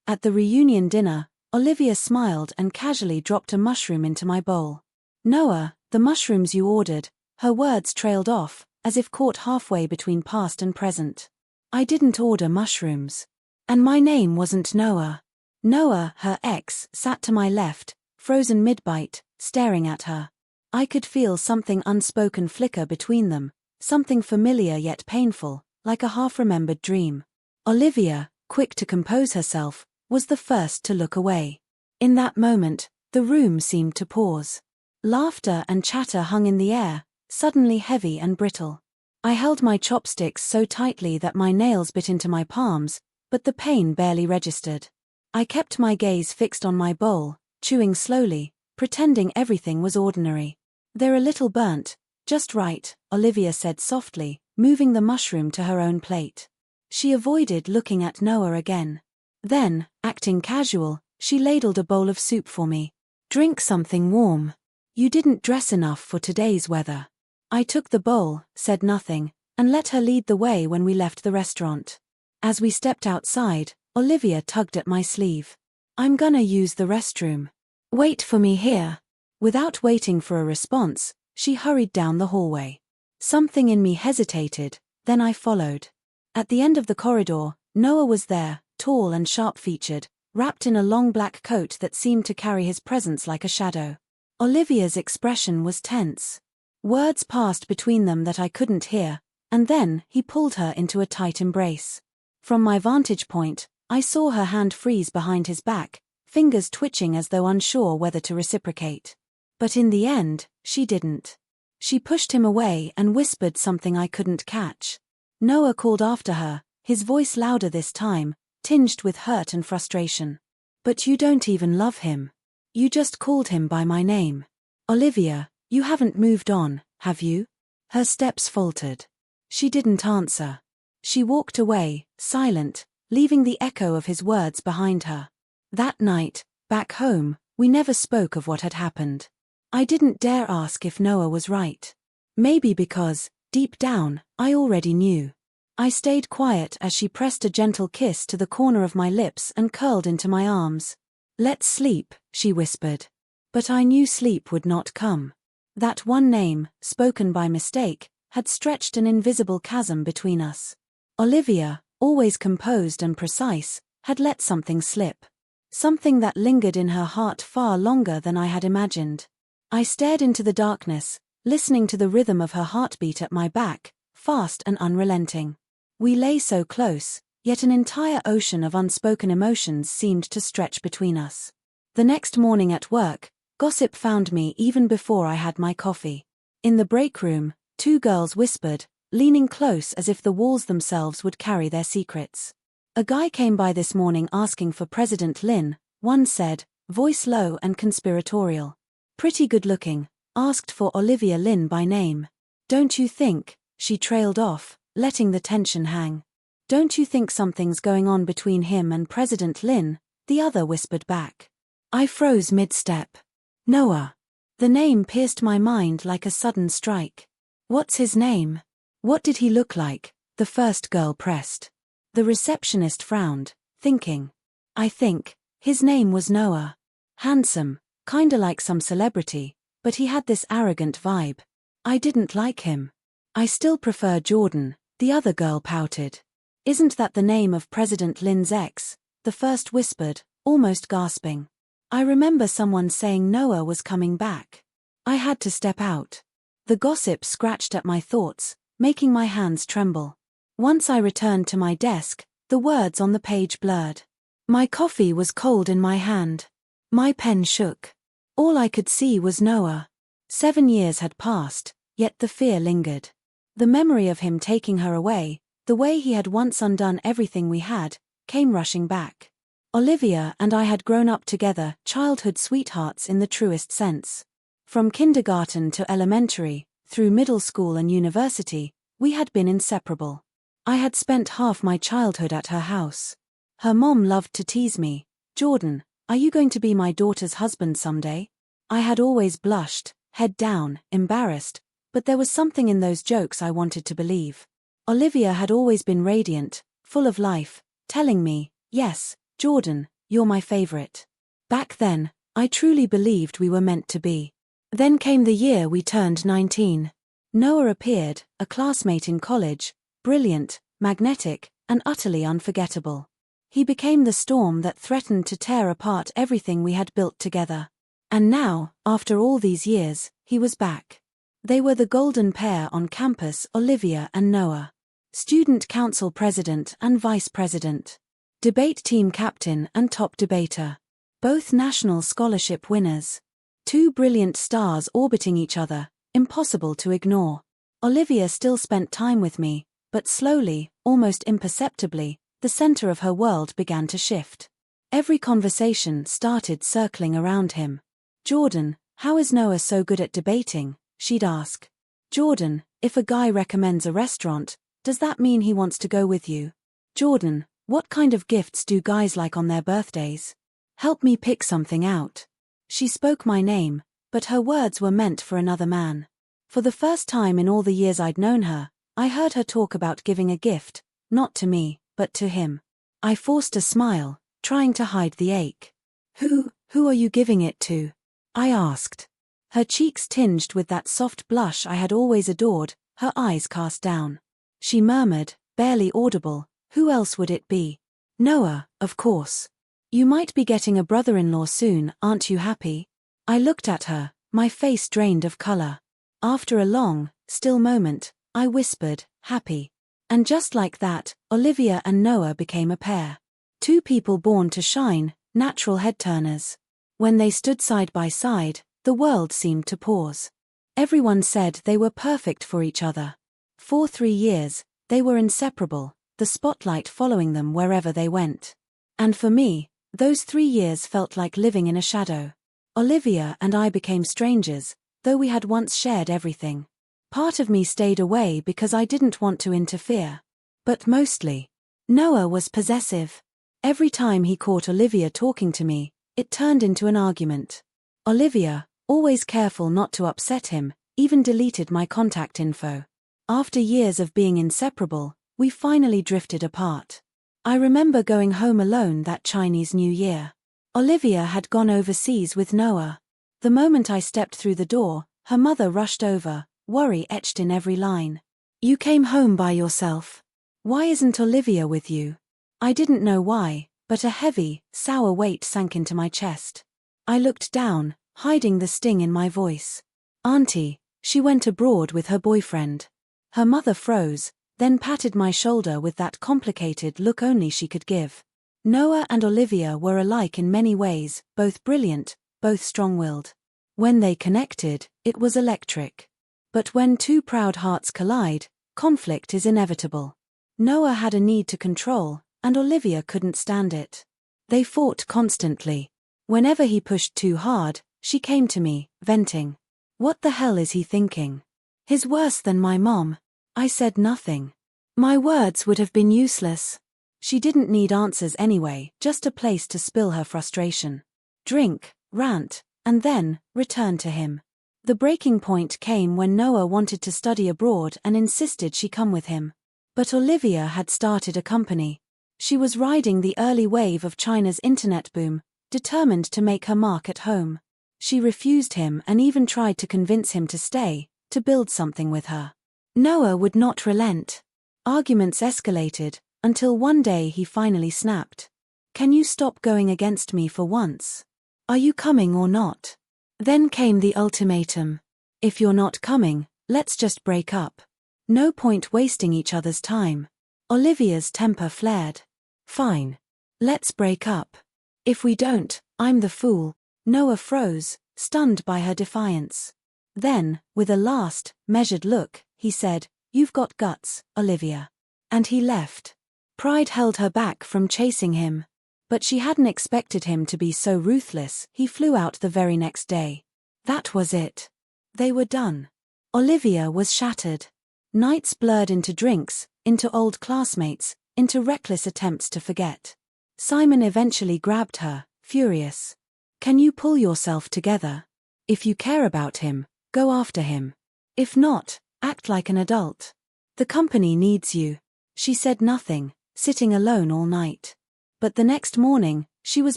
At the reunion dinner, Olivia smiled and casually dropped a mushroom into my bowl. "Noah, the mushrooms you ordered," her words trailed off, as if caught halfway between past and present. "I didn't order mushrooms. And my name wasn't Noah." Noah, her ex, sat to my left, frozen mid-bite, staring at her. I could feel something unspoken flicker between them, something familiar yet painful, like a half-remembered dream. Olivia, quick to compose herself, was the first to look away. In that moment, the room seemed to pause. Laughter and chatter hung in the air, suddenly heavy and brittle. I held my chopsticks so tightly that my nails bit into my palms, but the pain barely registered. I kept my gaze fixed on my bowl, chewing slowly, pretending everything was ordinary. "They're a little burnt, just right," Olivia said softly, moving the mushroom to her own plate. She avoided looking at Noah again. Then, acting casual, she ladled a bowl of soup for me. "Drink something warm. You didn't dress enough for today's weather." I took the bowl, said nothing, and let her lead the way when we left the restaurant. As we stepped outside, Olivia tugged at my sleeve. "I'm gonna use the restroom. Wait for me here." Without waiting for a response, she hurried down the hallway. Something in me hesitated, then I followed. At the end of the corridor, Noah was there, tall and sharp-featured, wrapped in a long black coat that seemed to carry his presence like a shadow. Olivia's expression was tense. Words passed between them that I couldn't hear, and then he pulled her into a tight embrace. From my vantage point, I saw her hand freeze behind his back, fingers twitching as though unsure whether to reciprocate. But in the end, she didn't. She pushed him away and whispered something I couldn't catch. Noah called after her, his voice louder this time, tinged with hurt and frustration. "But you don't even love him. You just called him by my name. Olivia, you haven't moved on, have you?" Her steps faltered. She didn't answer. She walked away, silent, leaving the echo of his words behind her. That night, back home, we never spoke of what had happened. I didn't dare ask if Noah was right. Maybe because, deep down, I already knew. I stayed quiet as she pressed a gentle kiss to the corner of my lips and curled into my arms. "Let's sleep," she whispered. But I knew sleep would not come. That one name, spoken by mistake, had stretched an invisible chasm between us. Olivia, always composed and precise, had let something slip. Something that lingered in her heart far longer than I had imagined. I stared into the darkness, listening to the rhythm of her heartbeat at my back, fast and unrelenting. We lay so close, yet an entire ocean of unspoken emotions seemed to stretch between us. The next morning at work, gossip found me even before I had my coffee. In the break room, two girls whispered, leaning close as if the walls themselves would carry their secrets. "A guy came by this morning asking for President Lin," one said, voice low and conspiratorial. "Pretty good looking, asked for Olivia Lin by name. Don't you think," she trailed off, letting the tension hang. "Don't you think something's going on between him and President Lin?" the other whispered back. I froze mid-step. Noah. The name pierced my mind like a sudden strike. "What's his name? What did he look like?" the first girl pressed. The receptionist frowned, thinking. "I think his name was Noah. Handsome, kinda like some celebrity, but he had this arrogant vibe. I didn't like him." "I still prefer Jordan," the other girl pouted. "Isn't that the name of President Lin's ex?" the first whispered, almost gasping. I remember someone saying Noah was coming back. I had to step out. The gossip scratched at my thoughts, making my hands tremble. Once I returned to my desk, the words on the page blurred. My coffee was cold in my hand. My pen shook. All I could see was Noah. 7 years had passed, yet the fear lingered. The memory of him taking her away, the way he had once undone everything we had, came rushing back. Olivia and I had grown up together, childhood sweethearts in the truest sense. From kindergarten to elementary, through middle school and university, we had been inseparable. I had spent half my childhood at her house. Her mom loved to tease me, "Jordan, are you going to be my daughter's husband someday?" I had always blushed, head down, embarrassed, but there was something in those jokes I wanted to believe. Olivia had always been radiant, full of life, telling me, "Yes, Jordan, you're my favorite. Back then, I truly believed we were meant to be. Then came the year we turned 19. Noah appeared, a classmate in college, brilliant, magnetic, and utterly unforgettable. He became the storm that threatened to tear apart everything we had built together. And now, after all these years, he was back. They were the golden pair on campus, Olivia and Noah. Student council president and vice president. Debate team captain and top debater. Both national scholarship winners. Two brilliant stars orbiting each other, impossible to ignore. Olivia still spent time with me, but slowly, almost imperceptibly, the center of her world began to shift. Every conversation started circling around him. Jordan, how is Noah so good at debating? She'd ask. Jordan, if a guy recommends a restaurant, does that mean he wants to go with you? Jordan, what kind of gifts do guys like on their birthdays? Help me pick something out. She spoke my name, but her words were meant for another man. For the first time in all the years I'd known her, I heard her talk about giving a gift, not to me, but to him. I forced a smile, trying to hide the ache. Who are you giving it to? I asked. Her cheeks tinged with that soft blush I had always adored, her eyes cast down. She murmured, barely audible, who else would it be? Noah, of course. You might be getting a brother-in-law soon, aren't you happy? I looked at her, my face drained of color. After a long, still moment, I whispered, happy. And just like that, Olivia and Noah became a pair. Two people born to shine, natural head-turners. When they stood side by side, the world seemed to pause. Everyone said they were perfect for each other. For 3 years, they were inseparable, the spotlight following them wherever they went. And for me, those 3 years felt like living in a shadow. Olivia and I became strangers, though we had once shared everything. Part of me stayed away because I didn't want to interfere. But mostly, Noah was possessive. Every time he caught Olivia talking to me, it turned into an argument. Olivia, always careful not to upset him, even deleted my contact info. After years of being inseparable, we finally drifted apart. I remember going home alone that Chinese New Year. Olivia had gone overseas with Noah. The moment I stepped through the door, her mother rushed over, worry etched in every line. You came home by yourself. Why isn't Olivia with you? I didn't know why, but a heavy, sour weight sank into my chest. I looked down, hiding the sting in my voice. Auntie, she went abroad with her boyfriend. Her mother froze, then patted my shoulder with that complicated look only she could give. Noah and Olivia were alike in many ways, both brilliant, both strong-willed. When they connected, it was electric. But when two proud hearts collide, conflict is inevitable. Noah had a need to control, and Olivia couldn't stand it. They fought constantly. Whenever he pushed too hard, she came to me, venting. What the hell is he thinking? He's worse than my mom. I said nothing. My words would have been useless. She didn't need answers anyway, just a place to spill her frustration. Drink, rant, and then, return to him. The breaking point came when Noah wanted to study abroad and insisted she come with him. But Olivia had started a company. She was riding the early wave of China's internet boom, determined to make her mark at home. She refused him and even tried to convince him to stay, to build something with her. Noah would not relent. Arguments escalated, until one day he finally snapped. Can you stop going against me for once? Are you coming or not? Then came the ultimatum. If you're not coming, let's just break up. No point wasting each other's time. Olivia's temper flared. Fine. Let's break up. If we don't, I'm the fool. Noah froze, stunned by her defiance. Then, with a last, measured look, he said, You've got guts, Olivia. And he left. Pride held her back from chasing him. But she hadn't expected him to be so ruthless. He flew out the very next day. That was it. They were done. Olivia was shattered. Nights blurred into drinks, into old classmates, into reckless attempts to forget. Simon eventually grabbed her, furious. Can you pull yourself together? If you care about him, go after him. If not, act like an adult. The company needs you. She said nothing, sitting alone all night. But the next morning, she was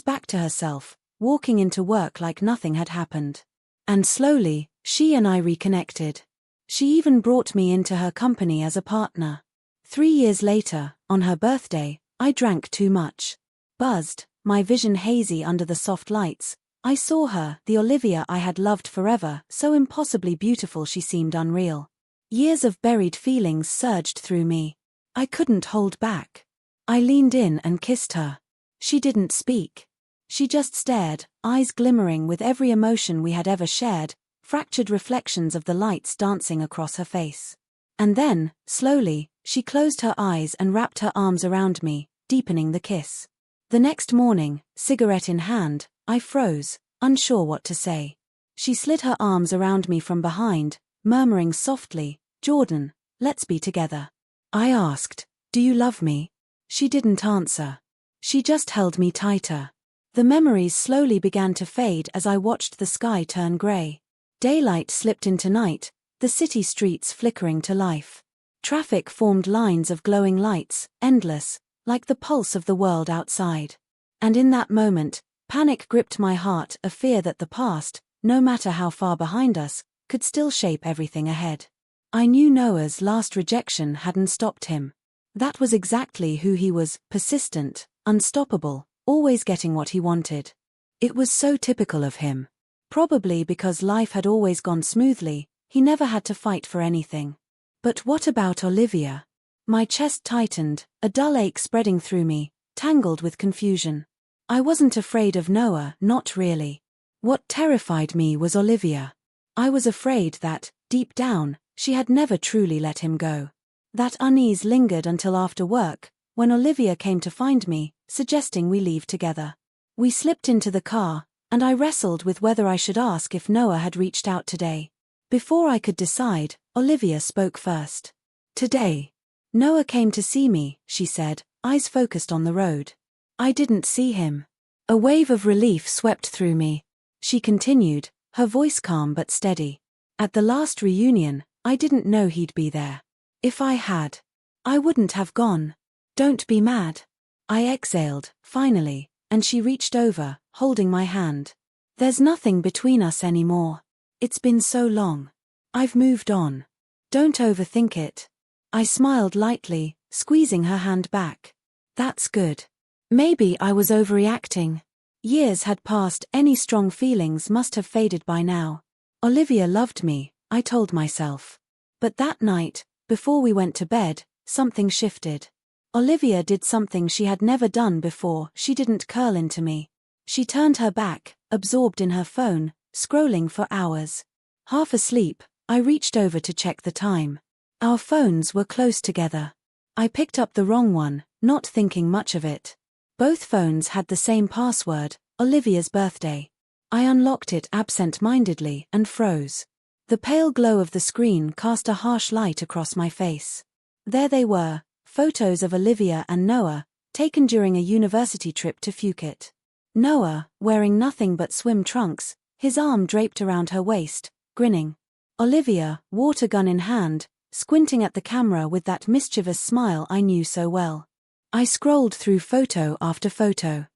back to herself, walking into work like nothing had happened. And slowly, she and I reconnected. She even brought me into her company as a partner. 3 years later, on her birthday, I drank too much. Buzzed, my vision hazy under the soft lights, I saw her, the Olivia I had loved forever, so impossibly beautiful she seemed unreal. Years of buried feelings surged through me. I couldn't hold back. I leaned in and kissed her. She didn't speak. She just stared, eyes glimmering with every emotion we had ever shared, fractured reflections of the lights dancing across her face. And then, slowly, she closed her eyes and wrapped her arms around me, deepening the kiss. The next morning, cigarette in hand, I froze, unsure what to say. She slid her arms around me from behind, murmuring softly, "Jordan, let's be together." I asked, "Do you love me?" She didn't answer. She just held me tighter. The memories slowly began to fade as I watched the sky turn grey. Daylight slipped into night, the city streets flickering to life. Traffic formed lines of glowing lights, endless, like the pulse of the world outside. And in that moment, panic gripped my heart, a fear that the past, no matter how far behind us, could still shape everything ahead. I knew Noah's last rejection hadn't stopped him. That was exactly who he was, persistent, unstoppable, always getting what he wanted. It was so typical of him. Probably because life had always gone smoothly, he never had to fight for anything. But what about Olivia? My chest tightened, a dull ache spreading through me, tangled with confusion. I wasn't afraid of Noah, not really. What terrified me was Olivia. I was afraid that, deep down, she had never truly let him go. That unease lingered until after work, when Olivia came to find me, suggesting we leave together. We slipped into the car, and I wrestled with whether I should ask if Noah had reached out today. Before I could decide, Olivia spoke first. "Today. Noah came to see me," she said, eyes focused on the road. I didn't see him. A wave of relief swept through me. She continued, her voice calm but steady. "At the last reunion, I didn't know he'd be there. If I had, I wouldn't have gone. Don't be mad." I exhaled, finally, and she reached over, holding my hand. "There's nothing between us anymore. It's been so long. I've moved on. Don't overthink it." I smiled lightly, squeezing her hand back. "That's good." Maybe I was overreacting. Years had passed, any strong feelings must have faded by now. Olivia loved me, I told myself. But that night, before we went to bed, something shifted. Olivia did something she had never done before. She didn't curl into me. She turned her back, absorbed in her phone, scrolling for hours. Half asleep, I reached over to check the time. Our phones were close together. I picked up the wrong one, not thinking much of it. Both phones had the same password, Olivia's birthday. I unlocked it absent-mindedly and froze. The pale glow of the screen cast a harsh light across my face. There they were, photos of Olivia and Noah, taken during a university trip to Phuket. Noah, wearing nothing but swim trunks, his arm draped around her waist, grinning. Olivia, water gun in hand, squinting at the camera with that mischievous smile I knew so well. I scrolled through photo after photo.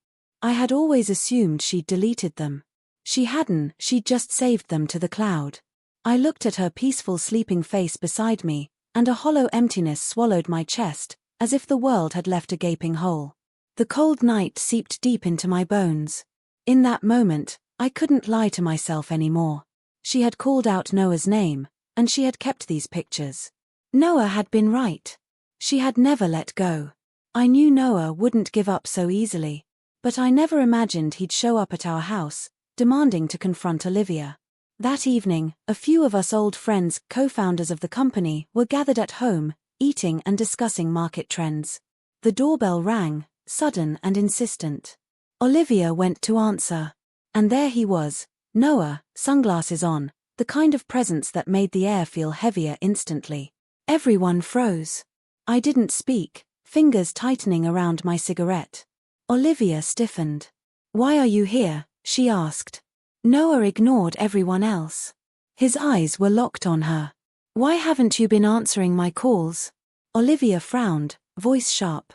I had always assumed she'd deleted them. She hadn't, she'd just saved them to the cloud. I looked at her peaceful sleeping face beside me, and a hollow emptiness swallowed my chest, as if the world had left a gaping hole. The cold night seeped deep into my bones. In that moment, I couldn't lie to myself anymore. She had called out Noah's name, and she had kept these pictures. Noah had been right. She had never let go. I knew Noah wouldn't give up so easily. But I never imagined he'd show up at our house, demanding to confront Olivia. That evening, a few of us old friends, co-founders of the company, were gathered at home, eating and discussing market trends. The doorbell rang, sudden and insistent. Olivia went to answer. And there he was, Noah, sunglasses on, the kind of presence that made the air feel heavier instantly. Everyone froze. I didn't speak, fingers tightening around my cigarette. Olivia stiffened. "Why are you here?" she asked. Noah ignored everyone else. His eyes were locked on her. "Why haven't you been answering my calls?" Olivia frowned, voice sharp.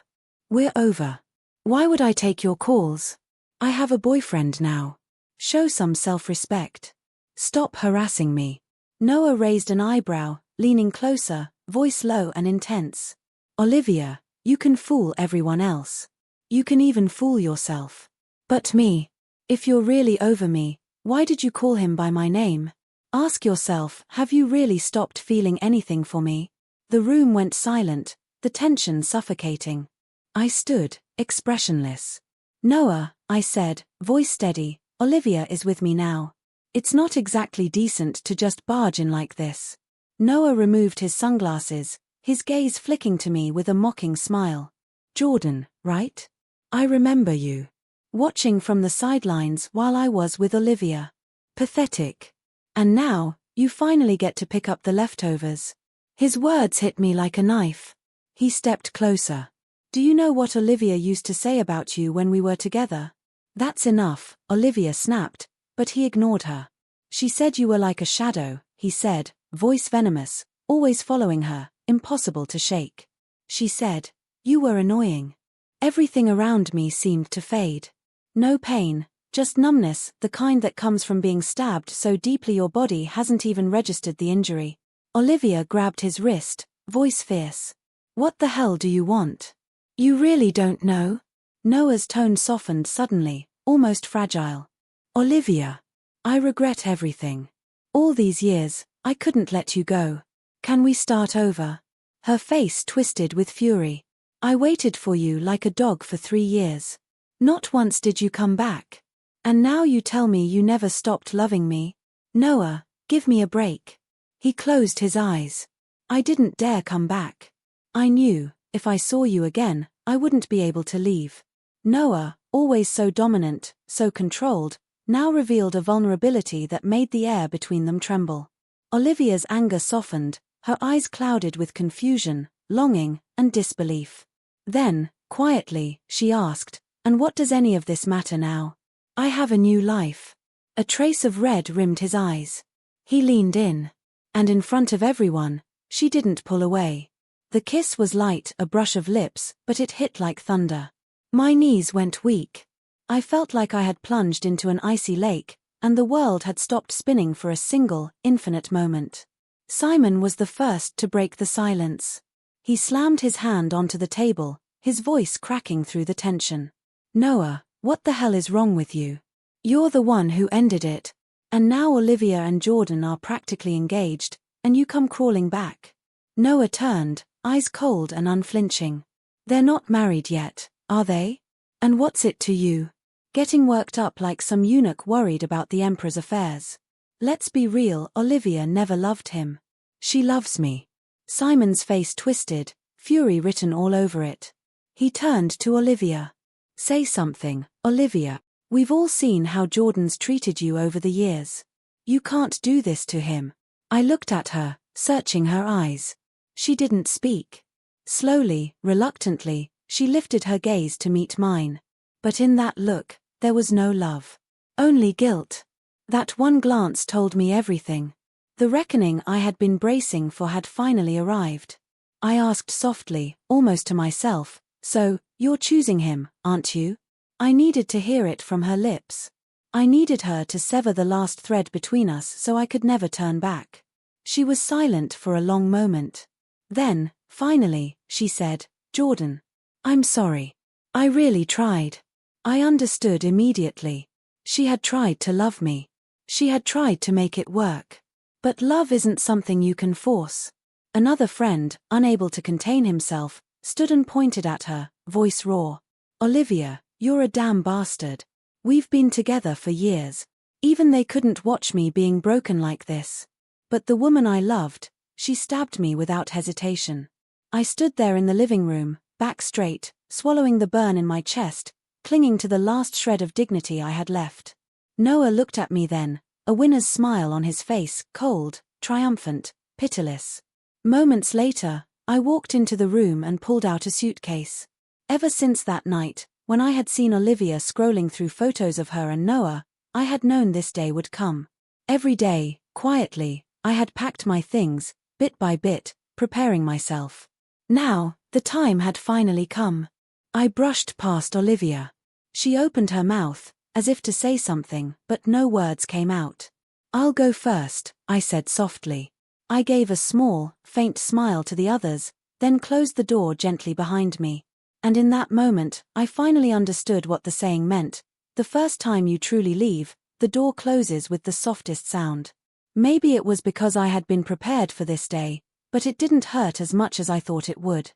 "We're over. Why would I take your calls?" I have a boyfriend now. Show some self-respect. Stop harassing me. Noah raised an eyebrow, leaning closer, voice low and intense. Olivia, you can fool everyone else. You can even fool yourself. But me. If you're really over me, why did you call him by my name? Ask yourself, have you really stopped feeling anything for me? The room went silent, the tension suffocating. I stood, expressionless. Noah, I said, voice steady, Olivia is with me now. It's not exactly decent to just barge in like this. Noah removed his sunglasses, his gaze flicking to me with a mocking smile. Jordan, right? I remember you. Watching from the sidelines while I was with Olivia. Pathetic. And now, you finally get to pick up the leftovers. His words hit me like a knife. He stepped closer. Do you know what Olivia used to say about you when we were together? That's enough, Olivia snapped, but he ignored her. She said you were like a shadow, he said, voice venomous, always following her, impossible to shake. She said, you were annoying. Everything around me seemed to fade. No pain, just numbness, the kind that comes from being stabbed so deeply your body hasn't even registered the injury. Olivia grabbed his wrist, voice fierce. What the hell do you want? You really don't know? Noah's tone softened suddenly, almost fragile. Olivia. I regret everything. All these years, I couldn't let you go. Can we start over? Her face twisted with fury. I waited for you like a dog for 3 years. Not once did you come back. And now you tell me you never stopped loving me? Noah, give me a break. He closed his eyes. I didn't dare come back. I knew, if I saw you again, I wouldn't be able to leave. Noah, always so dominant, so controlled, now revealed a vulnerability that made the air between them tremble. Olivia's anger softened, her eyes clouded with confusion, longing, and disbelief. Then, quietly, she asked, and what does any of this matter now? I have a new life. A trace of red rimmed his eyes. He leaned in. And in front of everyone, she didn't pull away. The kiss was light, a brush of lips, but it hit like thunder. My knees went weak. I felt like I had plunged into an icy lake, and the world had stopped spinning for a single, infinite moment. Simon was the first to break the silence. He slammed his hand onto the table, his voice cracking through the tension. Noah, what the hell is wrong with you? You're the one who ended it. And now Olivia and Jordan are practically engaged, and you come crawling back. Noah turned, eyes cold and unflinching. They're not married yet, are they? And what's it to you? Getting worked up like some eunuch worried about the emperor's affairs. Let's be real, Olivia never loved him. She loves me. Simon's face twisted, fury written all over it. He turned to Olivia. Say something, Olivia. We've all seen how Jordan's treated you over the years. You can't do this to him. I looked at her, searching her eyes. She didn't speak. Slowly, reluctantly, she lifted her gaze to meet mine. But in that look, there was no love. Only guilt. That one glance told me everything. The reckoning I had been bracing for had finally arrived. I asked softly, almost to myself, so, you're choosing him, aren't you? I needed to hear it from her lips. I needed her to sever the last thread between us so I could never turn back. She was silent for a long moment. Then, finally, she said, Jordan. I'm sorry. I really tried. I understood immediately. She had tried to love me. She had tried to make it work. But love isn't something you can force. Another friend, unable to contain himself, stood and pointed at her, voice raw. Olivia, you're a damn bastard. We've been together for years. Even they couldn't watch me being broken like this. But the woman I loved, she stabbed me without hesitation. I stood there in the living room, back straight, swallowing the burn in my chest, clinging to the last shred of dignity I had left. Noah looked at me then, a winner's smile on his face, cold, triumphant, pitiless. Moments later, I walked into the room and pulled out a suitcase. Ever since that night, when I had seen Olivia scrolling through photos of her and Noah, I had known this day would come. Every day, quietly, I had packed my things, bit by bit, preparing myself. Now, the time had finally come. I brushed past Olivia. She opened her mouth, as if to say something, but no words came out. "I'll go first," I said softly. I gave a small, faint smile to the others, then closed the door gently behind me. And in that moment, I finally understood what the saying meant: the first time you truly leave, the door closes with the softest sound. Maybe it was because I had been prepared for this day, but it didn't hurt as much as I thought it would.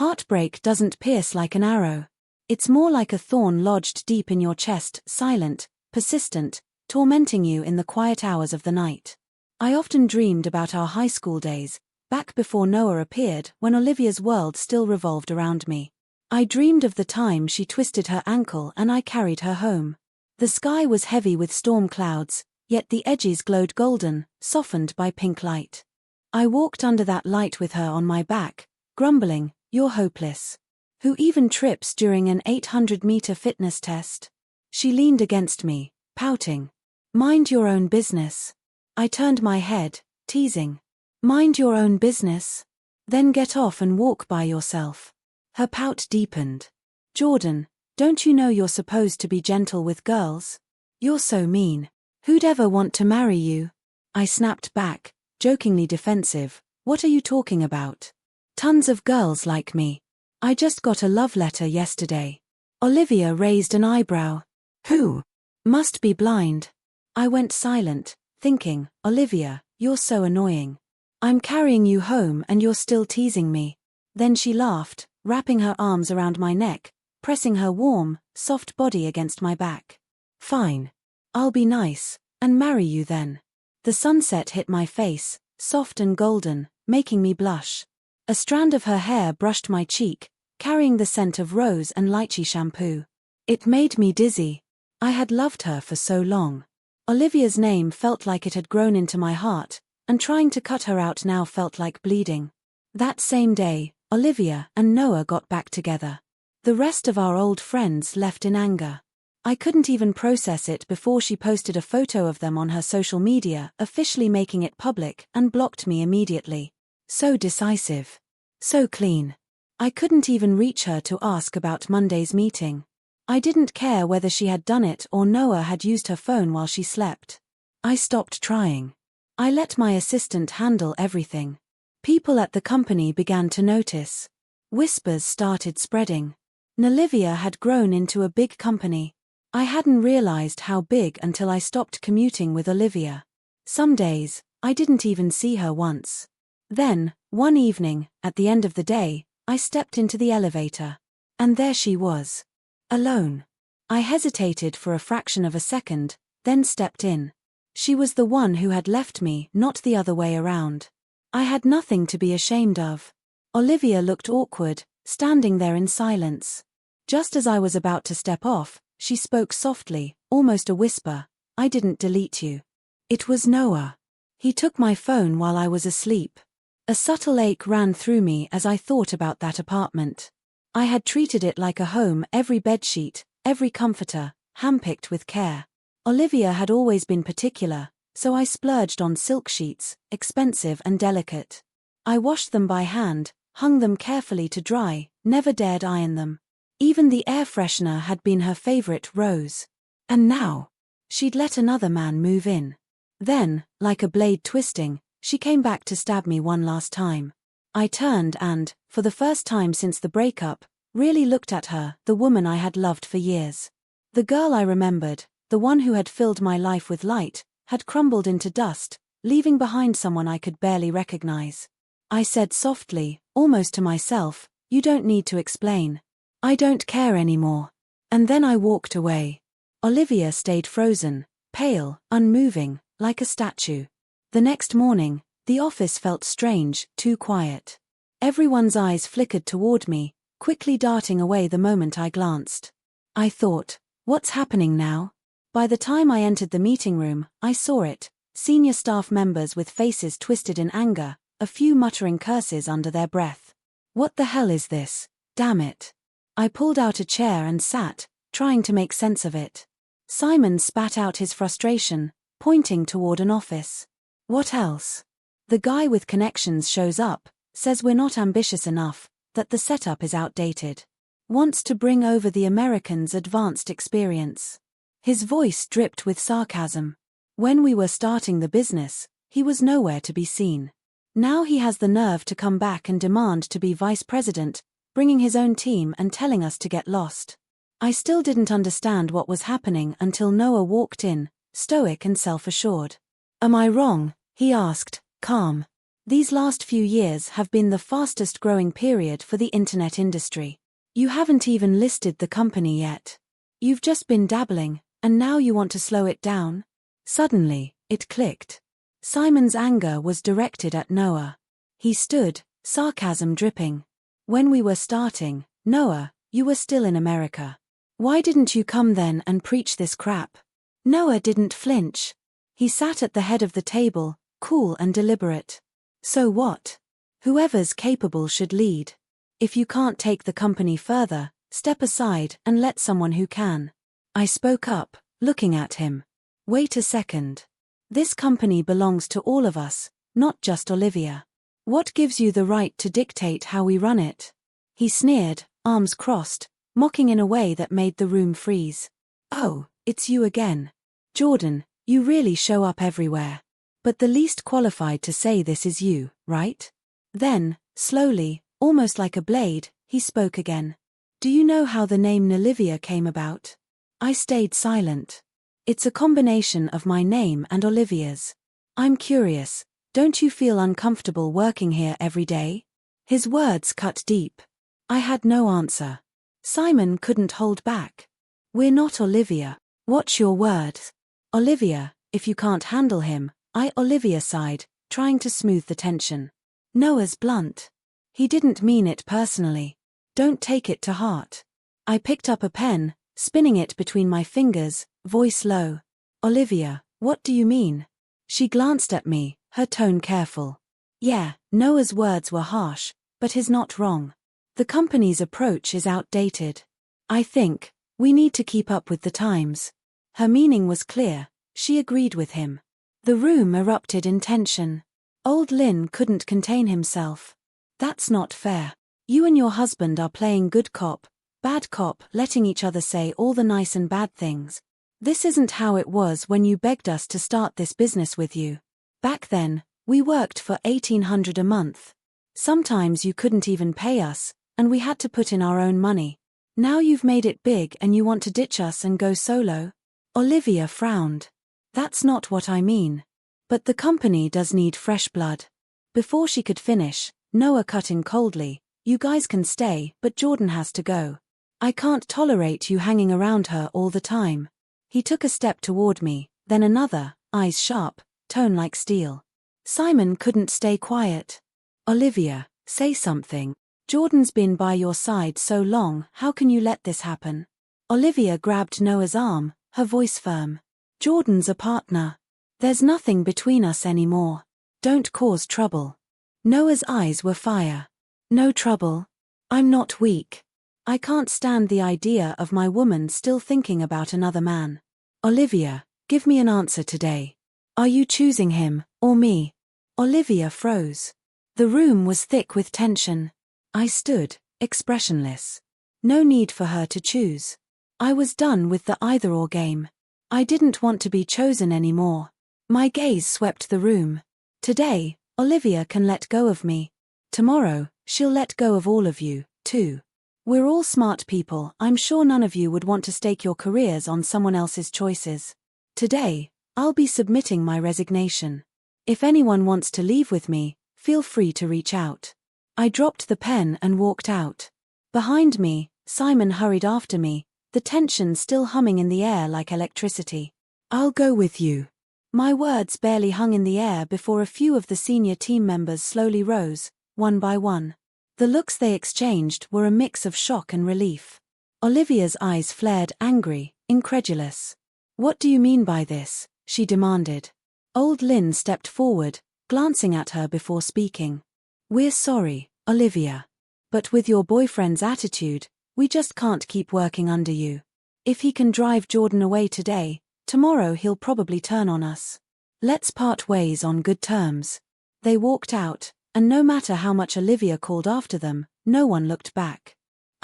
Heartbreak doesn't pierce like an arrow. It's more like a thorn lodged deep in your chest, silent, persistent, tormenting you in the quiet hours of the night. I often dreamed about our high school days, back before Noah appeared, when Olivia's world still revolved around me. I dreamed of the time she twisted her ankle and I carried her home. The sky was heavy with storm clouds, yet the edges glowed golden, softened by pink light. I walked under that light with her on my back, grumbling, "You're hopeless. Who even trips during an 800-meter fitness test?" She leaned against me, pouting. "Mind your own business." I turned my head, teasing. "Mind your own business? Then get off and walk by yourself." Her pout deepened. "Jordan, don't you know you're supposed to be gentle with girls? You're so mean. Who'd ever want to marry you?" I snapped back, jokingly defensive. "What are you talking about? Tons of girls like me. I just got a love letter yesterday." Olivia raised an eyebrow. "Who? Must be blind." I went silent, thinking, "Olivia, you're so annoying. I'm carrying you home and you're still teasing me." Then she laughed, wrapping her arms around my neck, pressing her warm, soft body against my back. "Fine. I'll be nice, and marry you then." The sunset hit my face, soft and golden, making me blush. A strand of her hair brushed my cheek, carrying the scent of rose and lychee shampoo. It made me dizzy. I had loved her for so long. Olivia's name felt like it had grown into my heart, and trying to cut her out now felt like bleeding. That same day, Olivia and Noah got back together. The rest of our old friends left in anger. I couldn't even process it before she posted a photo of them on her social media, officially making it public, and blocked me immediately. So decisive. So clean. I couldn't even reach her to ask about Monday's meeting. I didn't care whether she had done it or Noah had used her phone while she slept. I stopped trying. I let my assistant handle everything. People at the company began to notice. Whispers started spreading. Olivia had grown into a big company. I hadn't realized how big until I stopped commuting with Olivia. Some days, I didn't even see her once. Then, one evening, at the end of the day, I stepped into the elevator. And there she was. Alone. I hesitated for a fraction of a second, then stepped in. She was the one who had left me, not the other way around. I had nothing to be ashamed of. Olivia looked awkward, standing there in silence. Just as I was about to step off, she spoke softly, almost a whisper. "I didn't delete you. It was Noah. He took my phone while I was asleep." A subtle ache ran through me as I thought about that apartment. I had treated it like a home, every bedsheet, every comforter, handpicked with care. Olivia had always been particular, so I splurged on silk sheets, expensive and delicate. I washed them by hand, hung them carefully to dry, never dared iron them. Even the air freshener had been her favorite, rose. And now, she'd let another man move in. Then, like a blade twisting, she came back to stab me one last time. I turned and, for the first time since the breakup, really looked at her, the woman I had loved for years. The girl I remembered, the one who had filled my life with light, had crumbled into dust, leaving behind someone I could barely recognize. I said softly, almost to myself, "You don't need to explain. I don't care anymore." And then I walked away. Olivia stayed frozen, pale, unmoving, like a statue. The next morning, the office felt strange, too quiet. Everyone's eyes flickered toward me, quickly darting away the moment I glanced. I thought, what's happening now? By the time I entered the meeting room, I saw it: senior staff members with faces twisted in anger, a few muttering curses under their breath. What the hell is this? Damn it. I pulled out a chair and sat, trying to make sense of it. Simon spat out his frustration, pointing toward an office. What else? The guy with connections shows up, says we're not ambitious enough, that the setup is outdated. Wants to bring over the Americans' advanced experience. His voice dripped with sarcasm. When we were starting the business, he was nowhere to be seen. Now he has the nerve to come back and demand to be vice president, bringing his own team and telling us to get lost. I still didn't understand what was happening until Noah walked in, stoic and self-assured. Am I wrong? He asked, calm. These last few years have been the fastest growing period for the internet industry. You haven't even listed the company yet. You've just been dabbling, and now you want to slow it down? Suddenly, it clicked. Simon's anger was directed at Noah. He stood, sarcasm dripping. When we were starting, Noah, you were still in America. Why didn't you come then and preach this crap? Noah didn't flinch. He sat at the head of the table, cool and deliberate. So what? Whoever's capable should lead. If you can't take the company further, step aside and let someone who can. I spoke up, looking at him. Wait a second. This company belongs to all of us, not just Olivia. What gives you the right to dictate how we run it? He sneered, arms crossed, mocking in a way that made the room freeze. Oh, it's you again. Jordan, you really show up everywhere. But the least qualified to say this is you, right? Then, slowly, almost like a blade, he spoke again. Do you know how the name Olivia came about? I stayed silent. It's a combination of my name and Olivia's. I'm curious, don't you feel uncomfortable working here every day? His words cut deep. I had no answer. Simon couldn't hold back. We're not Olivia. Watch your words. Olivia, if you can't handle him, Olivia sighed, trying to smooth the tension. Noah's blunt. He didn't mean it personally. Don't take it to heart. I picked up a pen, spinning it between my fingers, voice low. Olivia, what do you mean? She glanced at me, her tone careful. Yeah, Noah's words were harsh, but he's not wrong. The company's approach is outdated. I think we need to keep up with the times. Her meaning was clear. She agreed with him. The room erupted in tension. Old Lynn couldn't contain himself. That's not fair. You and your husband are playing good cop, bad cop, letting each other say all the nice and bad things. This isn't how it was when you begged us to start this business with you. Back then, we worked for $1,800 a month. Sometimes you couldn't even pay us, and we had to put in our own money. Now you've made it big and you want to ditch us and go solo? Olivia frowned. That's not what I mean. But the company does need fresh blood. Before she could finish, Noah cut in coldly. You guys can stay, but Jordan has to go. I can't tolerate you hanging around her all the time. He took a step toward me, then another, eyes sharp, tone like steel. Simon couldn't stay quiet. Olivia, say something. Jordan's been by your side so long, how can you let this happen? Olivia grabbed Noah's arm, her voice firm. Jordan's a partner. There's nothing between us anymore. Don't cause trouble. Noah's eyes were fire. No trouble. I'm not weak. I can't stand the idea of my woman still thinking about another man. Olivia, give me an answer today. Are you choosing him, or me? Olivia froze. The room was thick with tension. I stood, expressionless. No need for her to choose. I was done with the either-or game. I didn't want to be chosen anymore. My gaze swept the room. Today, Olivia can let go of me. Tomorrow, she'll let go of all of you, too. We're all smart people. I'm sure none of you would want to stake your careers on someone else's choices. Today, I'll be submitting my resignation. If anyone wants to leave with me, feel free to reach out. I dropped the pen and walked out. Behind me, Simon hurried after me, the tension still humming in the air like electricity. I'll go with you. My words barely hung in the air before a few of the senior team members slowly rose, one by one. The looks they exchanged were a mix of shock and relief. Olivia's eyes flared angry, incredulous. What do you mean by this? She demanded. Old Lynn stepped forward, glancing at her before speaking. We're sorry, Olivia. But with your boyfriend's attitude, we just can't keep working under you. If he can drive Jordan away today, tomorrow he'll probably turn on us. Let's part ways on good terms. They walked out, and no matter how much Olivia called after them, no one looked back.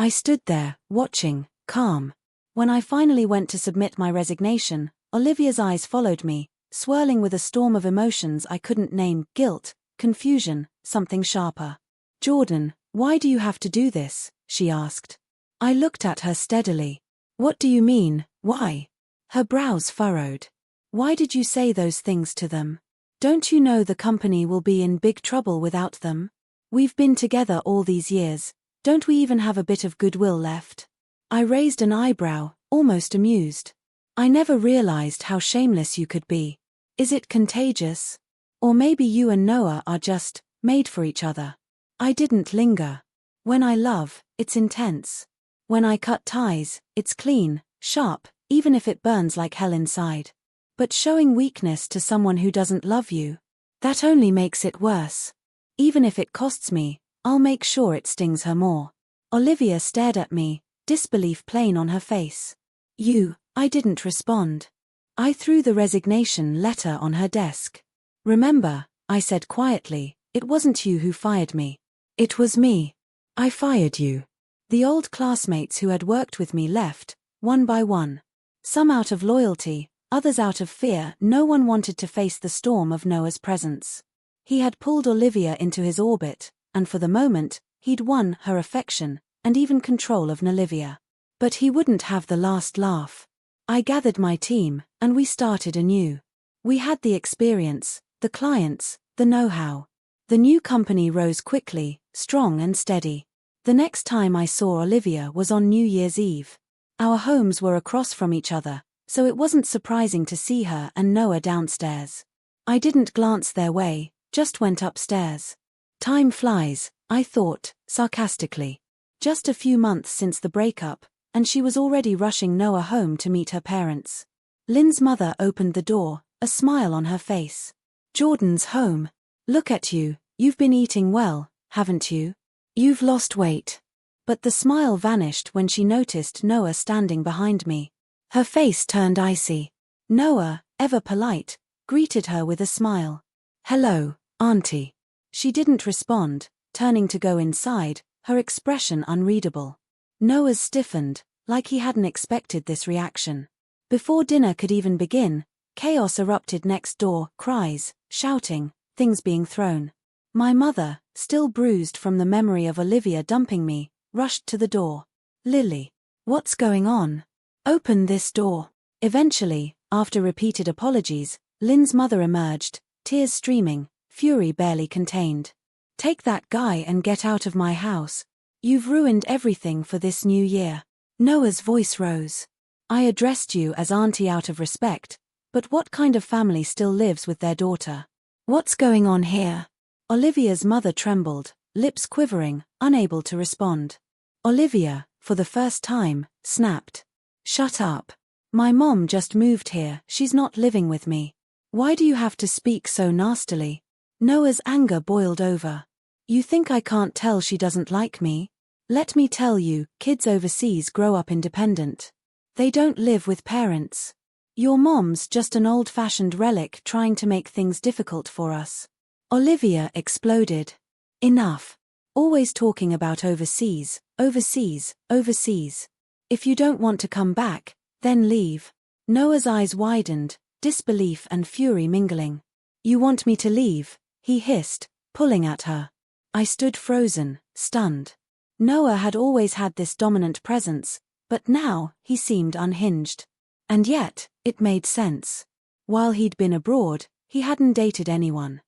I stood there, watching, calm. When I finally went to submit my resignation, Olivia's eyes followed me, swirling with a storm of emotions I couldn't name: guilt, confusion, something sharper. "Jordan, why do you have to do this?" she asked. I looked at her steadily. "What do you mean, why?" Her brows furrowed. "Why did you say those things to them? Don't you know the company will be in big trouble without them? We've been together all these years. Don't we even have a bit of goodwill left?" I raised an eyebrow, almost amused. "I never realized how shameless you could be. Is it contagious? Or maybe you and Noah are just made for each other." I didn't linger. When I love, it's intense. When I cut ties, it's clean, sharp, even if it burns like hell inside. But showing weakness to someone who doesn't love you, that only makes it worse. Even if it costs me, I'll make sure it stings her more. Olivia stared at me, disbelief plain on her face. I didn't respond. I threw the resignation letter on her desk. "Remember," I said quietly, "it wasn't you who fired me. It was me. I fired you." The old classmates who had worked with me left, one by one. Some out of loyalty, others out of fear. No one wanted to face the storm of Noah's presence. He had pulled Olivia into his orbit, and for the moment, he'd won her affection, and even control of Olivia. But he wouldn't have the last laugh. I gathered my team, and we started anew. We had the experience, the clients, the know-how. The new company rose quickly, strong and steady. The next time I saw Olivia was on New Year's Eve. Our homes were across from each other, so it wasn't surprising to see her and Noah downstairs. I didn't glance their way, just went upstairs. Time flies, I thought, sarcastically. Just a few months since the breakup, and she was already rushing Noah home to meet her parents. Lynn's mother opened the door, a smile on her face. "Jordan's home. Look at you, you've been eating well, haven't you? You've lost weight." But the smile vanished when she noticed Noah standing behind me. Her face turned icy. Noah, ever polite, greeted her with a smile. "Hello, Auntie." She didn't respond, turning to go inside, her expression unreadable. Noah's stiffened, like he hadn't expected this reaction. Before dinner could even begin, chaos erupted next door: cries, shouting, things being thrown. My mother, still bruised from the memory of Olivia dumping me, rushed to the door. "Lily, what's going on? Open this door." Eventually, after repeated apologies, Lynn's mother emerged, tears streaming, fury barely contained. "Take that guy and get out of my house. You've ruined everything for this new year." Noah's voice rose. "I addressed you as Auntie out of respect, but what kind of family still lives with their daughter? What's going on here?" Olivia's mother trembled, lips quivering, unable to respond. Olivia, for the first time, snapped. "Shut up. My mom just moved here, she's not living with me. Why do you have to speak so nastily?" Noah's anger boiled over. "You think I can't tell she doesn't like me? Let me tell you, kids overseas grow up independent. They don't live with parents. Your mom's just an old-fashioned relic trying to make things difficult for us." Olivia exploded. "Enough. Always talking about overseas, overseas, overseas. If you don't want to come back, then leave." Noah's eyes widened, disbelief and fury mingling. "You want me to leave?" he hissed, pulling at her. I stood frozen, stunned. Noah had always had this dominant presence, but now he seemed unhinged. And yet, it made sense. While he'd been abroad, he hadn't dated anyone.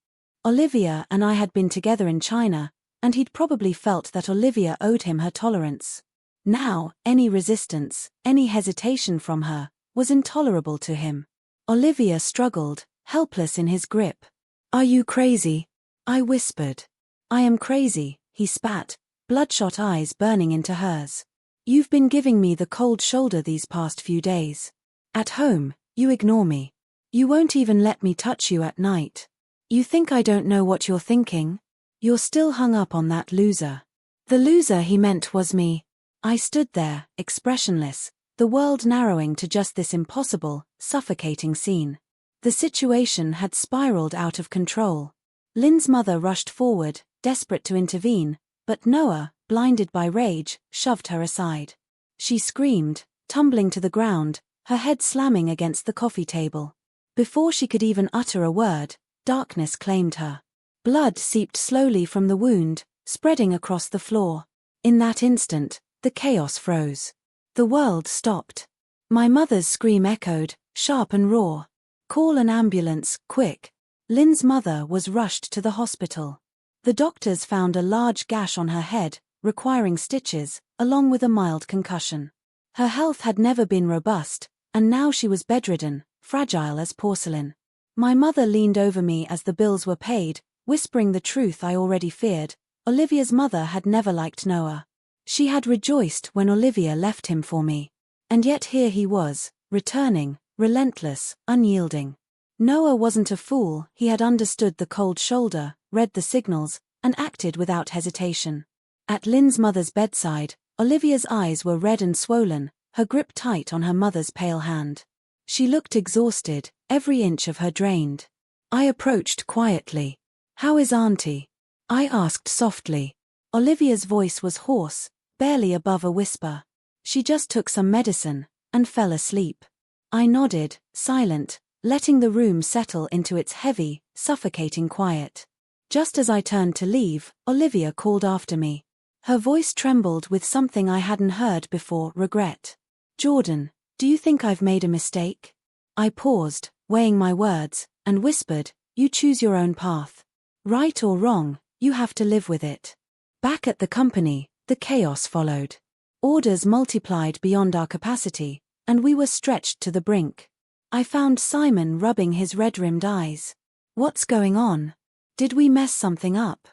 Olivia and I had been together in China, and he'd probably felt that Olivia owed him her tolerance. Now, any resistance, any hesitation from her, was intolerable to him. Olivia struggled, helpless in his grip. "Are you crazy?" I whispered. "I am crazy," he spat, bloodshot eyes burning into hers. "You've been giving me the cold shoulder these past few days. At home, you ignore me. You won't even let me touch you at night. You think I don't know what you're thinking? You're still hung up on that loser." The loser he meant was me. I stood there, expressionless, the world narrowing to just this impossible, suffocating scene. The situation had spiraled out of control. Lynn's mother rushed forward, desperate to intervene, but Noah, blinded by rage, shoved her aside. She screamed, tumbling to the ground, her head slamming against the coffee table. Before she could even utter a word, darkness claimed her. Blood seeped slowly from the wound, spreading across the floor. In that instant, the chaos froze. The world stopped. My mother's scream echoed, sharp and raw. "Call an ambulance, quick." Lynn's mother was rushed to the hospital. The doctors found a large gash on her head, requiring stitches, along with a mild concussion. Her health had never been robust, and now she was bedridden, fragile as porcelain. My mother leaned over me as the bills were paid, whispering the truth I already feared. Olivia's mother had never liked Noah. She had rejoiced when Olivia left him for me. And yet here he was, returning, relentless, unyielding. Noah wasn't a fool, he had understood the cold shoulder, read the signals, and acted without hesitation. At Lynn's mother's bedside, Olivia's eyes were red and swollen, her grip tight on her mother's pale hand. She looked exhausted, every inch of her drained. I approached quietly. "How is Auntie?" I asked softly. Olivia's voice was hoarse, barely above a whisper. "She just took some medicine, and fell asleep." I nodded, silent, letting the room settle into its heavy, suffocating quiet. Just as I turned to leave, Olivia called after me. Her voice trembled with something I hadn't heard before: regret. "Jordan, do you think I've made a mistake?" I paused, weighing my words, and whispered, "You choose your own path. Right or wrong, you have to live with it." Back at the company, the chaos followed. Orders multiplied beyond our capacity, and we were stretched to the brink. I found Simon rubbing his red-rimmed eyes. "What's going on? Did we mess something up?"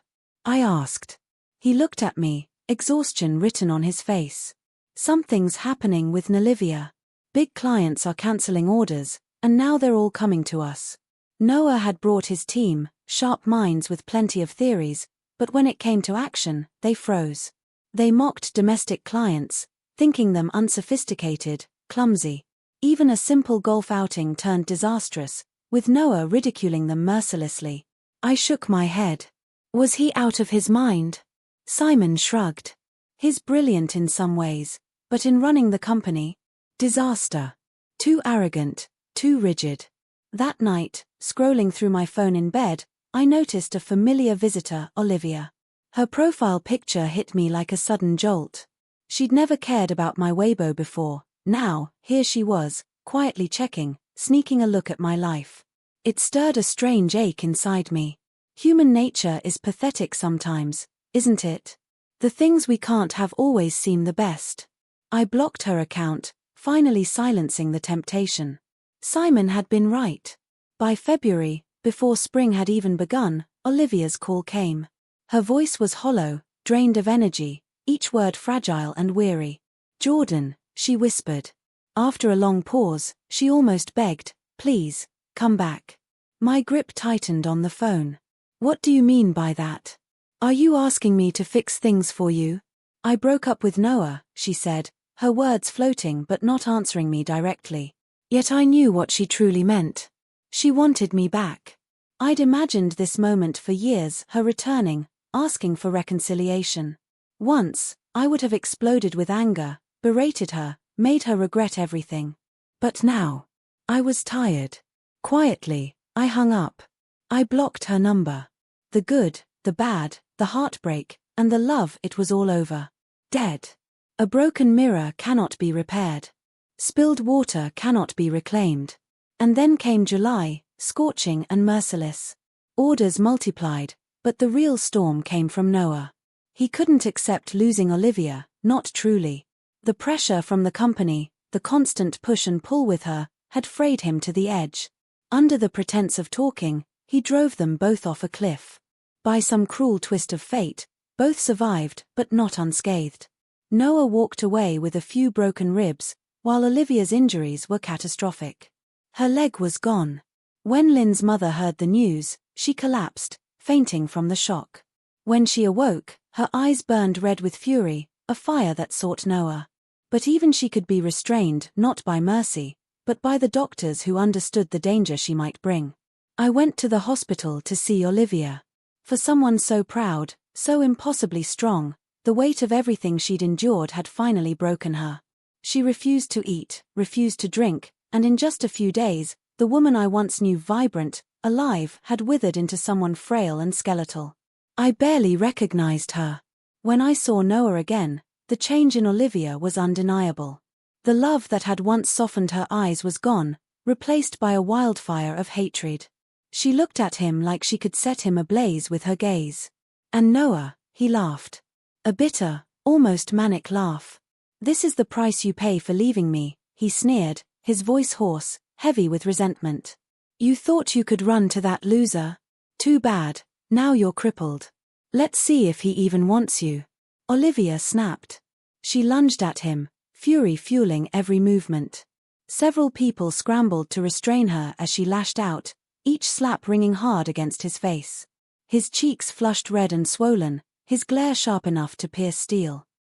I asked. He looked at me, exhaustion written on his face. "Something's happening with Olivia. Big clients are canceling orders, and now they're all coming to us." Noah had brought his team, sharp minds with plenty of theories, but when it came to action, they froze. They mocked domestic clients, thinking them unsophisticated, clumsy. Even a simple golf outing turned disastrous, with Noah ridiculing them mercilessly. I shook my head. Was he out of his mind? Simon shrugged. "He's brilliant in some ways, but in running the company, disaster. Too arrogant, too rigid." That night, scrolling through my phone in bed, I noticed a familiar visitor, Olivia. Her profile picture hit me like a sudden jolt. She'd never cared about my Weibo before. Now, here she was, quietly checking, sneaking a look at my life. It stirred a strange ache inside me. Human nature is pathetic sometimes, isn't it? The things we can't have always seem the best. I blocked her account, finally silencing the temptation. Simon had been right. By February, before spring had even begun, Olivia's call came. Her voice was hollow, drained of energy, each word fragile and weary. "Jordan," she whispered. After a long pause, she almost begged, "Please, come back." My grip tightened on the phone. "What do you mean by that? Are you asking me to fix things for you?" "I broke up with Noah," she said, her words floating but not answering me directly. Yet I knew what she truly meant. She wanted me back. I'd imagined this moment for years, her returning, asking for reconciliation. Once, I would have exploded with anger, berated her, made her regret everything. But now, I was tired. Quietly, I hung up. I blocked her number. The good, the bad, the heartbreak, and the love, it was all over. Dead. A broken mirror cannot be repaired. Spilled water cannot be reclaimed. And then came July, scorching and merciless. Orders multiplied, but the real storm came from Noah. He couldn't accept losing Olivia, not truly. The pressure from the company, the constant push and pull with her, had frayed him to the edge. Under the pretense of talking, he drove them both off a cliff. By some cruel twist of fate, both survived, but not unscathed. Noah walked away with a few broken ribs, while Olivia's injuries were catastrophic. Her leg was gone. When Lynn's mother heard the news, she collapsed, fainting from the shock. When she awoke, her eyes burned red with fury, a fire that sought Noah. But even she could be restrained, not by mercy, but by the doctors who understood the danger she might bring. I went to the hospital to see Olivia. For someone so proud, So impossibly strong, the weight of everything she'd endured had finally broken her. She refused to eat, refused to drink, and in just a few days, the woman I once knew vibrant, alive, had withered into someone frail and skeletal. I barely recognized her. When I saw Noah again, the change in Olivia was undeniable. The love that had once softened her eyes was gone, replaced by a wildfire of hatred. She looked at him like she could set him ablaze with her gaze. And Noah, he laughed. A bitter, almost manic laugh. "This is the price you pay for leaving me," he sneered, his voice hoarse, heavy with resentment. "You thought you could run to that loser? Too bad, now you're crippled. Let's see if he even wants you." Olivia snapped. She lunged at him, fury fueling every movement. Several people scrambled to restrain her as she lashed out, each slap ringing hard against his face. His cheeks flushed red and swollen, his glare sharp enough to pierce steel.